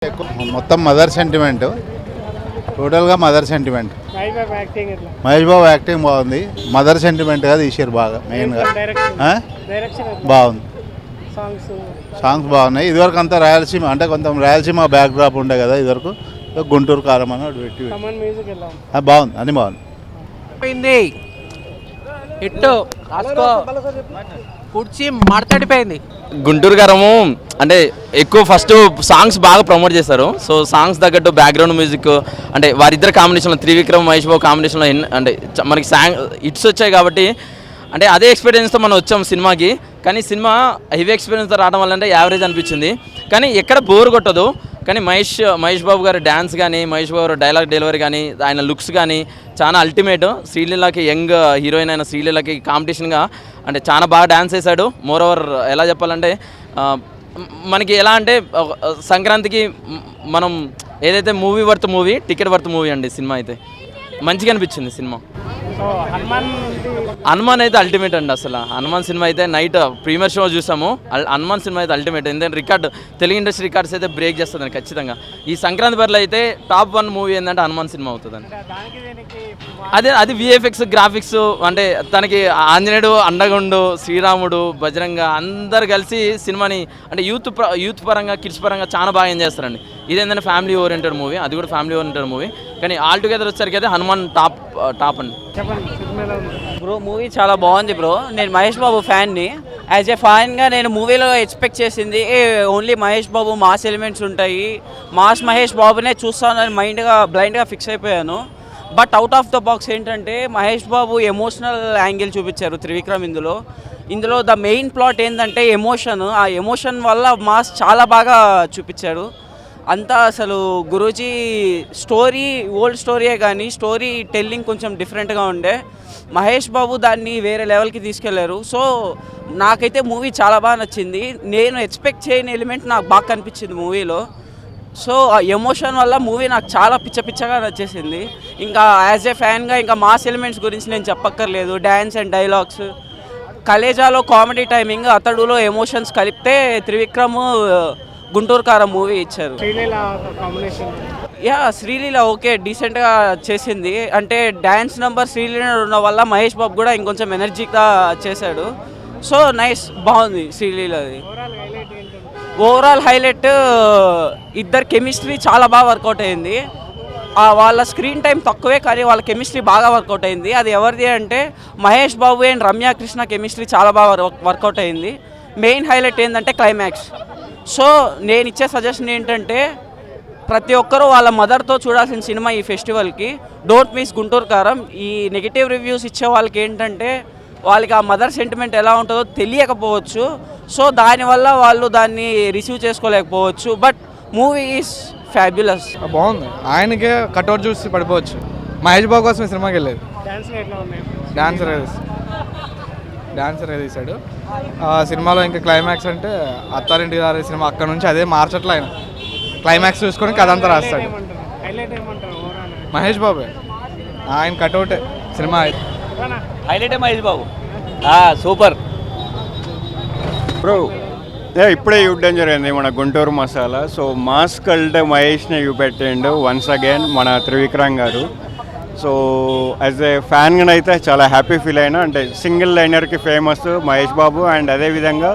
మొత్తం mother sentiment, టోటల్గా mother sentiment. Mahesh Babu acting బాగుంది, మదర్ సెంటిమెంట్గా తీసారు బాగా మెయిన్గా. బాగుంది, సాంగ్స్ బాగున్నాయి. ఇదివరకు అంతా రాయలసీమ అంటే కొంచెం రాయలసీమ బ్యాక్ డ్రాప్ ఉండే కదా, ఇదివరకు గుంటూరు కారం అని పెట్టి బాగుంది, అన్ని బాగుంది. హిట్టు కుర్చీ మాట్లాడిపోయింది. గుంటూరు కారము అంటే ఎక్కువ ఫస్ట్ సాంగ్స్ బాగా ప్రమోట్ చేస్తారు. సో సాంగ్స్ తగ్గట్టు బ్యాక్గ్రౌండ్ మ్యూజిక్ అంటే వారిద్దరు కాంబినేషన్లో త్రివిక్రమ్ మహేష్ బాబు కాంబినేషన్లో అంటే మనకి హిట్స్ వచ్చాయి కాబట్టి అంటే అదే ఎక్స్పీరియన్స్తో మనం వచ్చాం సినిమాకి. కానీ సినిమా హెవీ ఎక్స్పీరియన్స్తో రావడం వల్ల అంటే యావరేజ్ అనిపించింది, కానీ ఎక్కడ బోర్ కొట్టదు. కానీ మహేష్ బాబు గారి డ్యాన్స్ కానీ, మహేష్ బాబు గారు డైలాగ్ డెలివరీ కానీ, ఆయన లుక్స్ కానీ చాలా అల్టిమేట్. శ్రీలీలకి యంగ్ హీరోయిన్ అయిన శ్రీలీలకి కాంపిటీషన్గా అంటే చాలా బాగా డ్యాన్స్ చేశాడు. మోర్ ఓవర్ ఎలా చెప్పాలంటే మనకి ఎలా అంటే సంక్రాంతికి మనం ఏదైతే movie worth movie, ticket worth movie అండి. సినిమా అయితే మంచిగా అనిపించింది సినిమా. హనుమాన్ అయితే అల్టిమేట్ అండి. అసలు హనుమాన్ సినిమా అయితే నైట్ ప్రీమియర్ షో చూసాము. హనుమాన్ సినిమా అయితే అల్టిమేట్. ఎందుకంటే రికార్డ్ తెలుగు ఇండస్ట్రీ రికార్డ్స్ అయితే బ్రేక్ చేస్తుందండి ఖచ్చితంగా. ఈ సంక్రాంతి బరిలో అయితే టాప్ 1 మూవీ ఏంటంటే హనుమాన్ సినిమా అవుతుందండి. అది విఎఫ్ఎక్స్ గ్రాఫిక్స్ అంటే తనకి ఆంజనేయుడు అండగుండు, శ్రీరాముడు, బజరంగ అందరు కలిసి సినిమాని అంటే యూత్ పరంగా కిడ్స్ పరంగా చాలా బాగా ఎంజాయ్ చేస్తారండి. ఇదేంటంటే ఫ్యామిలీ ఓరియంటెడ్ మూవీ, అది కూడా ఫ్యామిలీ ఓరియంటెడ్ మూవీ. కానీ ఆల్ టుగెదర్ వచ్చేసరికి అయితే హనుమాన్ టాప్ అండి. బ్రో మూవీ చాలా బాగుంది బ్రో. నేను మహేష్ బాబు ఫ్యాన్ని. యాజ్ ఏ ఫ్యాన్గా నేను మూవీలో ఎక్స్పెక్ట్ చేసింది only Mahesh Babu mass elements ఉంటాయి, మాస్ మహేష్ బాబునే చూస్తానని బ్లైండ్గా ఫిక్స్ అయిపోయాను. But out of the box ఏంటంటే మహేష్ బాబు ఎమోషనల్ యాంగిల్ చూపించారు త్రివిక్రమ్ ఇందులో ద మెయిన్ ప్లాట్ ఏంటంటే ఎమోషన్. ఆ ఎమోషన్ వల్ల మాస్ చాలా బాగా చూపించారు. అంతా అసలు గురూజీ స్టోరీ ఓల్డ్ స్టోరీయే కానీ స్టోరీ టెల్లింగ్ కొంచెం డిఫరెంట్గా ఉండే. మహేష్ బాబు దాన్ని వేరే లెవెల్కి తీసుకెళ్లారు. సో నాకైతే మూవీ చాలా బాగా నచ్చింది. నేను ఎక్స్పెక్ట్ చేయని ఎలిమెంట్ నాకు బాగా కనిపించింది మూవీలో. సో ఆ ఎమోషన్ వల్ల మూవీ నాకు చాలా పిచ్చగా నచ్చేసింది. ఇంకా యాజ్ ఏ ఫ్యాన్గా ఇంకా మాస్ ఎలిమెంట్స్ గురించి నేను చెప్పక్కర్లేదు. డ్యాన్స్ అండ్ డైలాగ్స్, కలేజాలో కామెడీ టైమింగ్, అతడులో ఎమోషన్స్ కలిపితే త్రివిక్రమ్ గుంటూరు కారం మూవీ ఇచ్చారు. శ్రీలీల ఓకే డీసెంట్గా చేసింది. అంటే డ్యాన్స్ నెంబర్ శ్రీలీల ఉన్న వల్ల మహేష్ బాబు కూడా ఇంకొంచెం ఎనర్జీగా చేశాడు. సో నైస్, బాగుంది శ్రీలీలది. ఓవరాల్ హైలైట్ ఇద్దరు కెమిస్ట్రీ చాలా బాగా వర్కౌట్ అయింది. వాళ్ళ స్క్రీన్ టైం తక్కువే కానీ వాళ్ళ కెమిస్ట్రీ బాగా వర్కౌట్ అయింది. అది ఎవరిది అంటే మహేష్ బాబు అండ్ రమ్య కృష్ణ కెమిస్ట్రీ చాలా బాగా వర్కౌట్ అయింది. మెయిన్ హైలైట్ ఏంటంటే క్లైమాక్స్. సో నేను ఇచ్చే సజెషన్ ఏంటంటే ప్రతి ఒక్కరూ వాళ్ళ మదర్తో చూడాల్సిన సినిమా ఈ ఫెస్టివల్కి. డోంట్ మిస్ గుంటూరు కారం. ఈ నెగిటివ్ రివ్యూస్ ఇచ్చే వాళ్ళకి ఏంటంటే వాళ్ళకి ఆ మదర్ సెంటిమెంట్ ఎలా ఉంటుందో తెలియకపోవచ్చు. సో దానివల్ల వాళ్ళు దాన్ని రిసీవ్ చేసుకోలేకపోవచ్చు. But movie is fabulous. బాగుంది. ఆయనకే కట్అవుట్ చూసి పడిపోవచ్చు. మహేష్ బాబు కోసం ఈ సినిమాకి వెళ్ళేది. డాన్సర్ తీశాడు సినిమాలో. ఇంకా క్లైమాక్స్ అంటే అత్తారింటి గారి సినిమా అక్కడ నుంచి అదే మార్చట్లే. ఆయన క్లైమాక్స్ చూసుకొని కథ అంతా రాస్తాడు. మహేష్ బాబు ఆయన కట్అవుటే సినిమా highlight. Mahesh Babu super bro. ఇప్పుడే చూడడం జరిగింది మన Guntur masala. So mass cult మహేష్ని చూపెట్టిండు వన్స్ అగైన్ మన త్రివిక్రమ్ గారు. సో యాజ్ ఏ ఫ్యాన్గా అయితే చాలా హ్యాపీ ఫీల్ అయినా. అంటే సింగిల్ లైనర్కి ఫేమస్ మహేష్ బాబు అండ్ అదేవిధంగా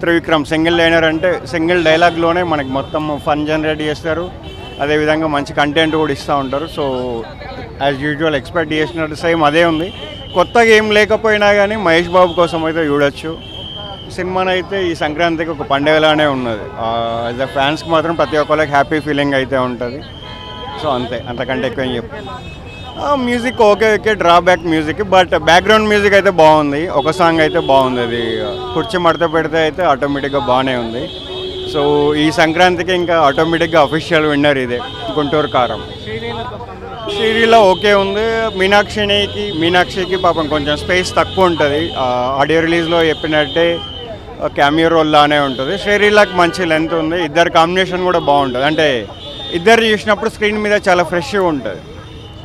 త్రివిక్రమ్. సింగిల్ లైనర్ అంటే సింగిల్ డైలాగ్లోనే మనకి మొత్తం ఫన్ జనరేట్ చేస్తారు. అదేవిధంగా మంచి కంటెంట్ కూడా ఇస్తూ ఉంటారు. సో యాజ్ యూజువల్ ఎక్స్పెక్ట్ చేసినట్టు సేమ్ అదే ఉంది. కొత్తగా ఏం లేకపోయినా కానీ మహేష్ బాబు కోసం అయితే చూడొచ్చు. సినిమానైతే ఈ సంక్రాంతికి ఒక పండుగలానే ఉన్నది. యాజ్ అ ఫ్యాన్స్కి మాత్రం ప్రతి ఒక్కరికి హ్యాపీ ఫీలింగ్ అయితే ఉంటుంది. సో అంతకంటే ఎక్కువ ఏం చెప్పు. Music okay drawback music, but background music అయితే బాగుంది. ఒక సాంగ్ అయితే బాగుంది, అది కుర్చీ మడత పెడితే అయితే ఆటోమేటిక్గా బాగానే ఉంది. సో ఈ సంక్రాంతికి ఇంకా ఆటోమేటిక్గా అఫీషియల్ విన్నర్ ఇదే గుంటూరు కారం. శ్రీలీల ఓకే ఉంది. మీనాక్షికి పాపం కొంచెం స్పేస్ తక్కువ ఉంటుంది. ఆడియో రిలీజ్లో చెప్పినట్టే క్యామియో రోల్ లానే ఉంటుంది. శ్రీలీలకు మంచి లెంత్ ఉంది. ఇద్దరు కాంబినేషన్ కూడా బాగుంటుంది. అంటే ఇద్దరు చూసినప్పుడు స్క్రీన్ మీద చాలా ఫ్రెష్గా ఉంటుంది.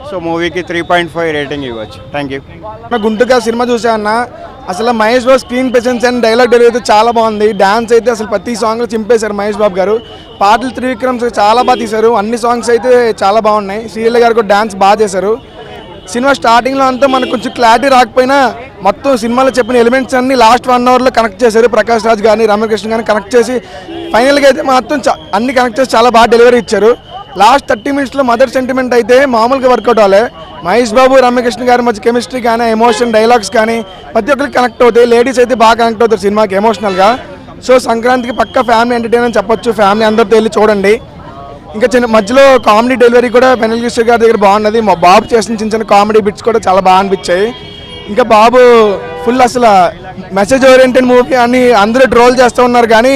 సో మూవీకి 3.5 రేటింగ్ ఇవ్వచ్చు. Thank you. గుంటూరు సినిమా చూసా అన్న, అసలు Mahesh Babu screen presence and dialogue delivery అయితే చాలా బాగుంది. డ్యాన్స్ అయితే అసలు ప్రతి సాంగ్లో చింపేశారు మహేష్ బాబు గారు. పాటలు త్రివిక్రమ్ చాలా బాగా తీశారు. అన్ని సాంగ్స్ అయితే చాలా బాగున్నాయి. శ్రీలీల గారు కూడా డ్యాన్స్ బాగా చేశారు. సినిమా స్టార్టింగ్లో అంతా మనకు కొంచెం క్లారిటీ రాకపోయినా మొత్తం సినిమాలో చెప్పిన ఎలిమెంట్స్ అన్ని లాస్ట్ 1 అవర్లో కనెక్ట్ చేశారు. ప్రకాష్ రాజ్ కానీ రమ్యకృష్ణ కానీ కనెక్ట్ చేసి ఫైనల్గా అయితే మొత్తం అన్ని కనెక్ట్ చేసి చాలా బాగా డెలివరీ ఇచ్చారు. లాస్ట్ 30 మినిట్స్లో మదర్ సెంటిమెంట్ అయితే మామూలుగా వర్కౌట్ అవ్వలే. మహేష్ బాబు రమ్యకృష్ణ గారి మధ్య కెమిస్ట్రీ కానీ ఎమోషన్ డైలాగ్స్ కానీ ప్రతి ఒక్కరికి కనెక్ట్ అవుతాయి. లేడీస్ అయితే బాగా కనెక్ట్ అవుతారు సినిమాకి ఎమోషనల్గా. సో సంక్రాంతికి పక్కా ఫ్యామిలీ ఎంటర్టైన్ అని చెప్పొచ్చు. ఫ్యామిలీ అందరితో వెళ్ళి చూడండి. ఇంకా చిన్న మధ్యలో కామెడీ డెలివరీ కూడా వెన్నెల కిషోర్ గారి దగ్గర బాగున్నది. మా బాబు చేసిన చిన్న చిన్న కామెడీ బిట్స్ కూడా చాలా బాగా అనిపించాయి. ఇంకా బాబు ఫుల్ అసలు మెసేజ్ ఓరియంటెడ్ మూవీ అని అందరూ ట్రోల్ చేస్తూ ఉన్నారు కానీ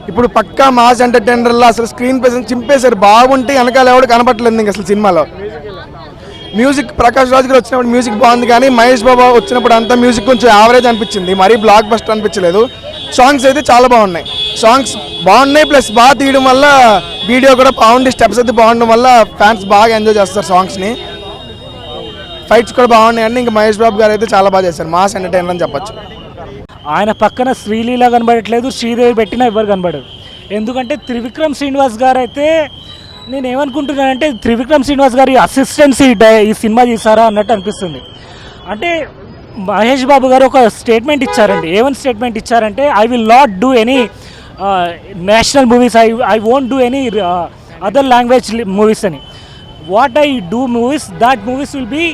ఇప్పుడు పక్కా మాస్ ఎంటర్టైనర్లో అసలు స్క్రీన్ ప్రెసెన్స్ చింపేశారు. బాగుంటే వెనకాల ఎవడు కనపట్లేదు ఇంకా అసలు సినిమాలో. మ్యూజిక్ ప్రకాష్ రాజ్ గారు వచ్చినప్పుడు మ్యూజిక్ బాగుంది కానీ మహేష్ బాబు వచ్చినప్పుడు అంతా మ్యూజిక్ కొంచెం యావరేజ్ అనిపించింది. మరీ బ్లాక్ బస్టర్ అనిపించలేదు. సాంగ్స్ అయితే చాలా బాగున్నాయి. సాంగ్స్ బాగున్నాయి ప్లస్ బాగా తీయడం వల్ల వీడియో కూడా బాగుంది. స్టెప్స్ అయితే బాగుండడం వల్ల ఫ్యాన్స్ బాగా ఎంజాయ్ చేస్తారు సాంగ్స్ని. ఫైట్స్ కూడా బాగున్నాయండి. ఇంకా మహేష్ బాబు గారు అయితే చాలా బాగా చేశారు. మాస్ ఎంటర్టైనర్ అని చెప్పొచ్చు. ఆయన పక్కన శ్రీలీల కనబడట్లేదు, శ్రీదేవి పెట్టినా ఎవరు కనబడరు. ఎందుకంటే త్రివిక్రమ్ శ్రీనివాస్ గారు అయితే నేను ఏమనుకుంటున్నానంటే త్రివిక్రమ్ శ్రీనివాస్ గారి అసిస్టెన్సీ ఈ సినిమా తీసారా అన్నట్టు అనిపిస్తుంది. అంటే మహేష్ బాబు గారు ఒక స్టేట్మెంట్ ఇచ్చారండి. ఏమని స్టేట్మెంట్ ఇచ్చారంటే I will not do any national movies, I won't do any other language movies అని. What I do movies that movies will be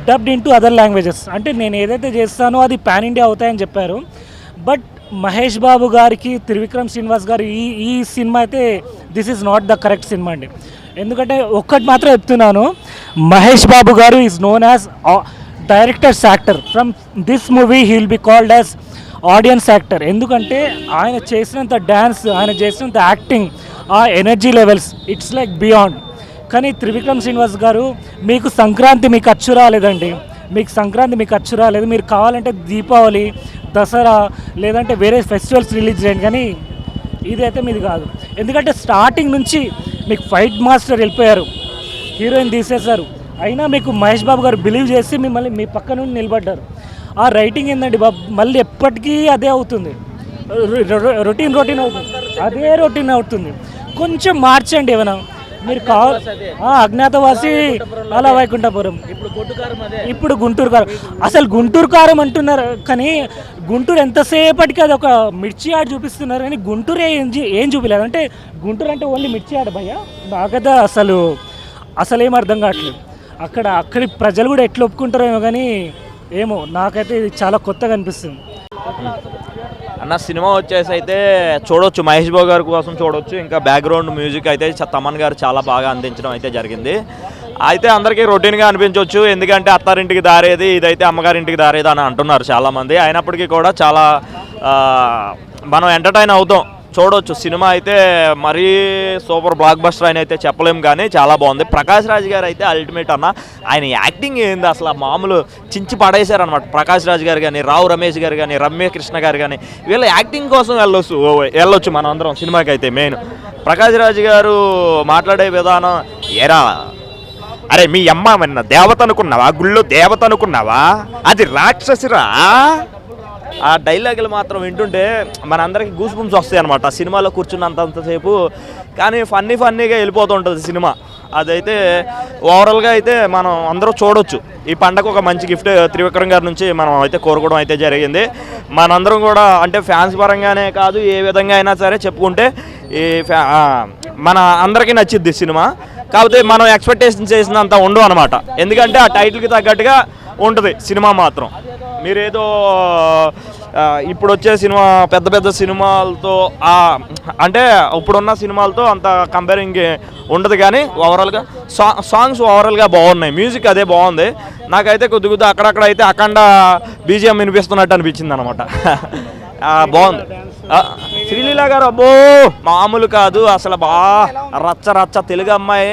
dubbed into other languages. అంటే నేను ఏదైతే చేస్తానో అది పాన్ ఇండియా అవుతాయని చెప్పారు. బట్ మహేష్ బాబు గారికి త్రివిక్రమ్ శ్రీనివాస్ గారు ఈ సినిమా అయితే this is not the correct cinema అండి. ఎందుకంటే ఒక్కటి మాత్రం చెప్తున్నాను, మహేష్ బాబు గారు is known as directors actor. From this movie he will be called as audience actor. ఎందుకంటే ఆయన చేసినంత డ్యాన్స్, ఆయన చేసినంత యాక్టింగ్, ఆ energy levels it's like beyond. కానీ త్రివిక్రమ్ శ్రీనివాస్ గారు మీకు సంక్రాంతి మీకు అచ్చు రాలేదండి. మీకు సంక్రాంతి మీకు అచ్చు రాలేదు. మీరు కావాలంటే దీపావళి, దసరా లేదంటే వేరే ఫెస్టివల్స్ రిలీజ్ చేయండి కానీ ఇదైతే మీది కాదు. ఎందుకంటే స్టార్టింగ్ నుంచి మీకు ఫైట్ మాస్టర్ వెళ్ళిపోయారు, హీరోయిన్ తీసేశారు. అయినా మీకు మహేష్ బాబు గారు బిలీవ్ చేసి మిమ్మల్ని మీ పక్క నుండి నిలబడ్డారు. ఆ రైటింగ్ ఏంటండి బాబు, మళ్ళీ ఎప్పటికీ అదే అవుతుంది, రొటీన్ అవుతుంది, అదే రొటీన్ అవుతుంది. కొంచెం మార్చండి ఏమైనా. మీరు అజ్ఞాతవాసి, అలా వైకుంఠపురం, ఇప్పుడు గుంటూరు కారం. అసలు గుంటూరు కారం అంటున్నారు కానీ గుంటూరు ఎంతసేపటికి అది ఒక మిర్చి ఆడ చూపిస్తున్నారు కానీ గుంటూరు ఏం చూపించలేదు. అంటే గుంటూరు అంటే ఓన్లీ మిర్చి ఆడ భయ్యా, నాకైతే అసలు ఏం అర్థం కావట్లేదు. అక్కడి ప్రజలు కూడా ఎట్లా ఒప్పుకుంటారేమో కానీ ఏమో నాకైతే ఇది చాలా కొత్తగా అనిపిస్తుంది. అన్న సినిమా వచ్చేసి అయితే చూడొచ్చు, మహేష్ బాబు గారి కోసం చూడొచ్చు. ఇంకా బ్యాక్గ్రౌండ్ మ్యూజిక్ అయితే తమన్ గారు చాలా బాగా అందించడం అయితే జరిగింది. అయితే అందరికీ రొటీన్గా అనిపించవచ్చు, ఎందుకంటే అత్తారింటికి దారేది, ఇదైతే అమ్మగారింటికి దారేది అని అంటున్నారు చాలామంది. అయినప్పటికీ కూడా చాలా మనం ఎంటర్టైన్ అవుతాం, చూడొచ్చు. సినిమా అయితే మరీ సూపర్ బ్లాక్ బస్టర్ అని అయితే చెప్పలేము కానీ చాలా బాగుంది. ప్రకాష్ రాజ్ గారు అయితే అల్టిమేట్ అన్న. ఆయన యాక్టింగ్ ఏంది అసలు మామూలు చించి పడేశారనమాట. ప్రకాష్ రాజ్ గారు కానీ, రావు రమేష్ గారు కానీ, రమ్యకృష్ణ గారు కానీ వీళ్ళ యాక్టింగ్ కోసం వెళ్ళొచ్చు మనం అందరం సినిమాకి. అయితే మెయిన్ ప్రకాష్ రాజ్ గారు మాట్లాడే విధానం, ఏరా అరే మీ అమ్మ మన దేవత అనుకున్నావా, గుళ్ళో దేవత అనుకున్నావా, అది రాక్షసిరా. ఆ డైలాగులు మాత్రం వింటుంటే మనందరికీ గూస్ బంప్స్ వస్తాయి అనమాట సినిమాలో కూర్చున్నంతసేపు. కానీ ఫన్నీగా వెళ్ళిపోతుంటుంది సినిమా. అదైతే ఓవరాల్గా అయితే మనం అందరూ చూడొచ్చు. ఈ పండగ ఒక మంచి గిఫ్ట్ త్రివిక్రమ్ గారి నుంచి మనం అయితే కోరుకోవడం అయితే జరిగింది. మనందరం కూడా అంటే ఫ్యాన్స్ పరంగానే కాదు, ఏ విధంగా అయినా సరే చెప్పుకుంటే ఈ మన అందరికీ నచ్చిద్ది సినిమా. కాకపోతే మనం ఎక్స్పెక్టేషన్ చేసినంత ఉండవు అనమాట. ఎందుకంటే ఆ టైటిల్కి తగ్గట్టుగా ఉంటుంది సినిమా మాత్రం. మీరేదో ఇప్పుడు వచ్చే సినిమా పెద్ద సినిమాలతో అంటే ఇప్పుడున్న సినిమాలతో అంత కంపేరింగ్ ఉండదు కానీ ఓవరాల్గా సాంగ్స్ ఓవరాల్గా బాగున్నాయి, మ్యూజిక్ అదే బాగుంది. నాకైతే కొద్దిగా అక్కడక్కడ అయితే అఖండ బీజిఎం వినిపిస్తున్నట్టు అనిపించింది అనమాట. బాగుంది. శ్రీలీల గారు అబ్బో మామూలు కాదు అసలు, రచ్చ తెలుగు అమ్మాయి.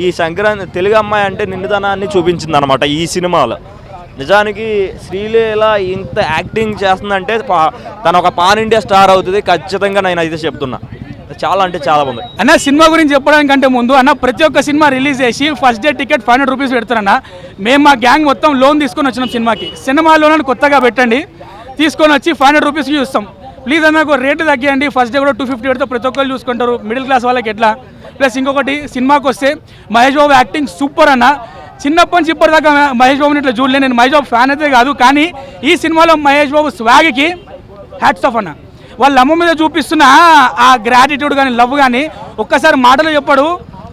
ఈ సంక్రాంతి తెలుగు అమ్మాయి అంటే నిండుదనాన్ని చూపించింది అనమాట ఈ సినిమాలో. నిజానికి శ్రీలీల ఇంత యాక్టింగ్ చేస్తుందంటే తను ఒక పాన్ ఇండియా స్టార్ అవుతుంది ఖచ్చితంగా, నేను అయితే చెప్తున్నా. చాలా అంటే చాలా బాగుంది అన్న. సినిమా గురించి చెప్పడానికంటే ముందు అన్న, ప్రతి ఒక్క సినిమా రిలీజ్ చేసి ఫస్ట్ డే టికెట్ 500 రూపీస్ పెడతారన్న. మేము మా గ్యాంగ్ మొత్తం లోన్ తీసుకొని వచ్చినాం సినిమాకి. సినిమా లోన్ కొత్తగా పెట్టండి, తీసుకొని వచ్చి 500 రూపీస్కి చూస్తాం. ప్లీజ్ అన్న ఒక రేటు తగ్గియండి. ఫస్ట్ డే కూడా 250 పెడితే ప్రతి ఒక్కరు చూసుకుంటారు, మిడిల్ క్లాస్ వాళ్ళకి ఎట్లా. ప్లస్ ఇంకొకటి సినిమాకి వస్తే మహేష్ బాబు యాక్టింగ్ సూపర్ అన్న. చిన్నప్పటి నుంచి ఇప్పటిదాకా మహేష్ బాబుని ఇట్లా చూడలేదు. నేను మహేష్ బాబు ఫ్యాన్ అయితే కాదు, కానీ ఈ సినిమాలో మహేష్ బాబు స్వాగ్కి హ్యాట్స్ ఆఫ్ అన్న. వాళ్ళ అమ్మ మీద చూపిస్తున్న ఆ గ్రాటిట్యూడ్ కానీ లవ్ కానీ ఒక్కసారి మాటలు చెప్పాడు,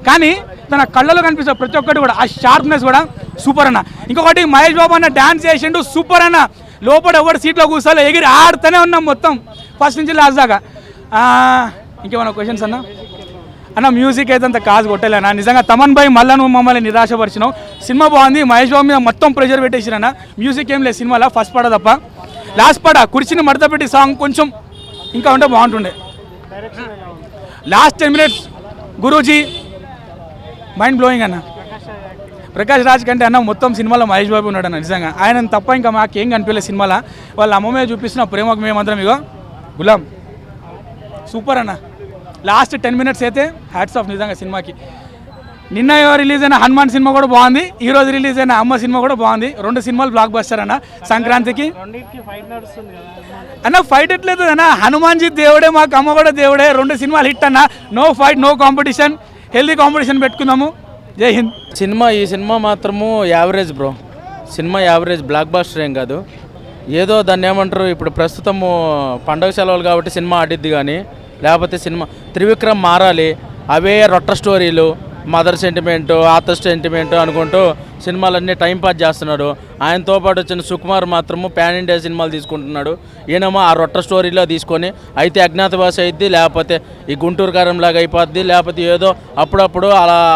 కానీ తన కళ్ళలో కనిపిస్తుంది ప్రతి ఒక్కటి కూడా. ఆ షార్ప్నెస్ కూడా సూపర్ అన్న. ఇంకొకటి మహేష్ బాబు అన్న డ్యాన్స్ చేసిండు సూపర్ అన్న. లోపల ఎవరు సీట్లో కూర్చోలే, ఎగిరి ఆడుతూనే ఉన్నాం మొత్తం ఫస్ట్ నుంచి లాస్ట్ దాకా. ఇంకేమైనా క్వశ్చన్స్ అన్న? అన్న మ్యూజిక్ అయితే అంత కాజు కొట్టలేనా నిజంగా. తమన్ భాయ్ మళ్ళీ నువ్వు మమ్మల్ని నిరాశపరిచినావు. సినిమా బాగుంది, మహేష్ బాబు మీద మొత్తం ప్రెషర్ పెట్టేసిరన్న. మ్యూజిక్ ఏం లేదు సినిమాలో, ఫస్ట్ పాట తప్ప. లాస్ట్ పాట కుర్చీని మడత పెట్టి సాంగ్ కొంచెం ఇంకా ఉంటే బాగుంటుండే. Last 10 minutes Guruji mind blowing అన్న. ప్రకాష్ రాజ్ కంటే అన్న మొత్తం సినిమాలో మహేష్ బాబు ఉన్నాడు అన్న. నిజంగా ఆయన తప్ప ఇంకా మాకేం కనిపించలేదు సినిమాలో. వాళ్ళ అమ్మ మీద చూపిస్తున్న ప్రేమకు మేమందరం ఇగో గులాం సూపర్ అన్న. లాస్ట్ 10 minutes అయితే హ్యాట్స్ ఆఫ్ నిజంగా సినిమాకి. నిన్న రిలీజ్ అయిన హనుమాన్ సినిమా కూడా బాగుంది, ఈరోజు రిలీజ్ అయిన అమ్మ సినిమా కూడా బాగుంది. 2 సినిమాలు బ్లాక్ బస్టర్ అన్న సంక్రాంతికి. అన్న ఫైట్ ఎట్లేదు అన్న, హనుమాన్ జీ దేవుడే, మాకు అమ్మ కూడా దేవుడే. 2 సినిమాలు హిట్ అన్న. No fight, no competition, healthy competition పెట్టుకుందాము. జై హింద్. ఈ సినిమా మాత్రము యావరేజ్ బ్రో. సినిమా యావరేజ్, బ్లాక్ బాస్టర్ ఏం కాదు. ఏదో దాన్ని ఏమంటారు, ఇప్పుడు ప్రస్తుతము పండగ సెలవులు కాబట్టి సినిమా ఆడిద్ది, కానీ లేకపోతే సినిమా త్రివిక్రమ్ మారాలి. అవే రొట్ట స్టోరీలు, మదర్ సెంటిమెంటు, ఆతర్ సెంటిమెంటు అనుకుంటూ సినిమాలన్నీ టైంపాస్ చేస్తున్నాడు. ఆయనతో పాటు వచ్చిన సుకుమార్ మాత్రము పాన్ ఇండియా సినిమాలు తీసుకుంటున్నాడు. ఈయనేమో ఆ రొట్ట స్టోరీలో తీసుకొని అయితే అజ్ఞాతవాసి అయిద్ది, లేకపోతే ఈ గుంటూరు కారంలాగా అయిపోద్ది, లేకపోతే ఏదో అప్పుడప్పుడు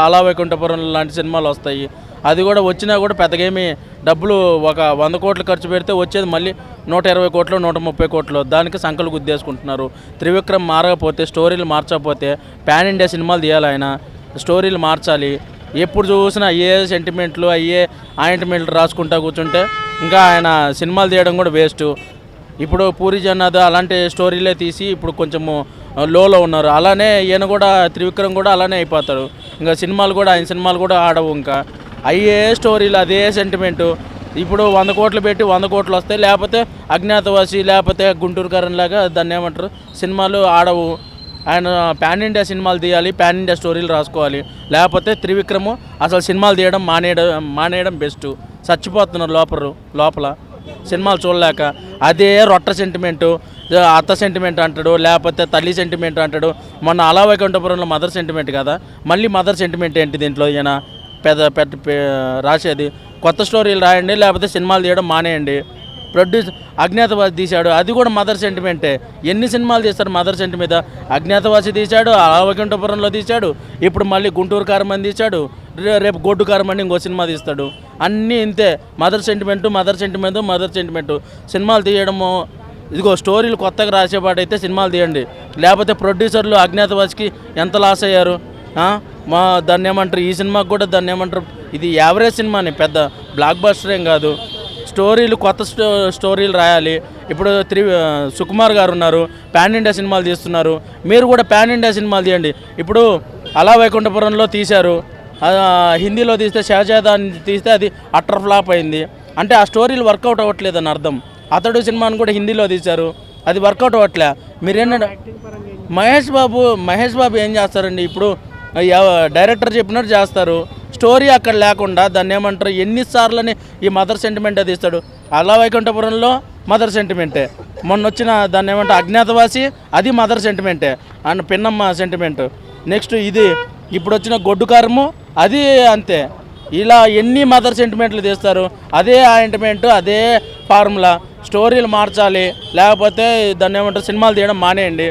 అలా వైకుంఠపురం లాంటి సినిమాలు వస్తాయి. అది కూడా వచ్చినా కూడా పెద్దగేమి డబ్బులు ఒక 100 కోట్లు ఖర్చు పెడితే వచ్చేది మళ్ళీ 120 కోట్లు 130 కోట్లు. దానికి సంకలు గుద్దేసుకుంటున్నారు. త్రివిక్రమ్ మారకపోతే, స్టోరీలు మార్చకపోతే పాన్ ఇండియా సినిమాలు తీయాలి. ఆయన స్టోరీలు మార్చాలి. ఎప్పుడు చూసినా అయ్యే సెంటిమెంట్లు, అయ్యే ఆయింట్మెంట్లు రాసుకుంటా కూర్చుంటే ఇంకా ఆయన సినిమాలు తీయడం కూడా వేస్ట్. ఇప్పుడు పూరి జగన్నాథ్ అలాంటి స్టోరీలే తీసి ఇప్పుడు కొంచెము లోలో ఉన్నారు. అలానే ఈయన కూడా త్రివిక్రమ్ కూడా అలానే అయిపోతారు. ఇంకా సినిమాలు కూడా ఆయన సినిమాలు కూడా ఆడవు. ఇంకా అయ్యే స్టోరీలు, అదే సెంటిమెంటు. ఇప్పుడు 100 కోట్లు పెట్టి 100 కోట్లు వస్తాయి, లేకపోతే అజ్ఞాతవాసి, లేకపోతే గుంటూరు కారంలాగా దాన్ని ఏమంటారు సినిమాలు ఆడవు. ఆయన పాన్ ఇండియా సినిమాలు తీయాలి, పాన్ ఇండియా స్టోరీలు రాసుకోవాలి. లేకపోతే త్రివిక్రము అసలు సినిమాలు తీయడం మానేయడం బెస్ట్. చచ్చిపోతున్నారు లోపల సినిమాలు చూడలేక. అదే రొట్ట సెంటిమెంటు, అత్త సెంటిమెంట్ అంటాడు, లేకపోతే తల్లి సెంటిమెంట్ అంటాడు. మొన్న అలా వైకుంఠపురంలో మదర్ సెంటిమెంట్ కదా, మళ్ళీ మదర్ సెంటిమెంట్ ఏంటి దీంట్లో? ఈయన పెద్ద రాసేది కొత్త స్టోరీలు రాయండి, లేకపోతే సినిమాలు తీయడం మానేయండి. అజ్ఞాతవాసి తీశాడు, అది కూడా మదర్ సెంటిమెంటే. ఎన్ని సినిమాలు తీస్తారు మదర్ సెంటి మీద? అజ్ఞాతవాసి తీశాడు, వైకుంఠపురంలో తీశాడు, ఇప్పుడు మళ్ళీ గుంటూరు కారమని తీశాడు, రేపు గొడ్డు కారమని ఇంకో సినిమా తీస్తాడు. అన్నీ ఇంతే, మదర్ సెంటిమెంటు. సినిమాలు తీయడము ఇదిగో స్టోరీలు కొత్తగా రాసేపాటైతే సినిమాలు తీయండి. లేకపోతే ప్రొడ్యూసర్లు అజ్ఞాతవాసికి ఎంత లాస్ అయ్యారు. దాన్ని ఏమంటారు, ఈ సినిమాకి కూడా దాన్ని ఏమంటారు, ఇది యావరేజ్ సినిమాని, పెద్ద బ్లాక్ బస్టర్ ఏం కాదు. స్టోరీలు కొత్త స్టోరీలు రాయాలి. ఇప్పుడు సుకుమార్ గారు ఉన్నారు, పాన్ ఇండియా సినిమాలు తీస్తున్నారు. మీరు కూడా పాన్ ఇండియా సినిమాలు తీయండి. ఇప్పుడు అలా వైకుంఠపురంలో తీశారు, హిందీలో తీస్తే షహజాదాని తీస్తే అది అట్టర్ ఫ్లాప్ అయింది. అంటే ఆ స్టోరీలు వర్కౌట్ అవ్వట్లేదని అర్థం. అతడు సినిమాను కూడా హిందీలో తీశారు, అది వర్కౌట్ అవ్వట్లే. మీరేంటంటే మహేష్ బాబు ఏం చేస్తారండి? ఇప్పుడు డైరెక్టర్ చెప్పినట్టు చేస్తారు, స్టోరీ అక్కడ లేకుండా దాన్ని ఏమంటారు, ఎన్నిసార్లని ఈ మదర్ సెంటిమెంట్ అది ఇస్తాడు. అలా వైకుంఠపురంలో మదర్ సెంటిమెంటే. మొన్న వచ్చిన దాన్ని ఏమంటారు అజ్ఞాతవాసి, అది మదర్ సెంటిమెంటే అండ్ పిన్నమ్మ సెంటిమెంట్. నెక్స్ట్ ఇది ఇప్పుడు వచ్చిన గొడ్డు కారము, అది అంతే. ఇలా ఎన్ని మదర్ సెంటిమెంట్లు తీస్తారు, అదే ఆయింట్మెంట్, అదే ఫార్ములా. స్టోరీలు మార్చాలి, లేకపోతే దాన్ని ఏమంటారు సినిమాలు తీయడం మానేయండి.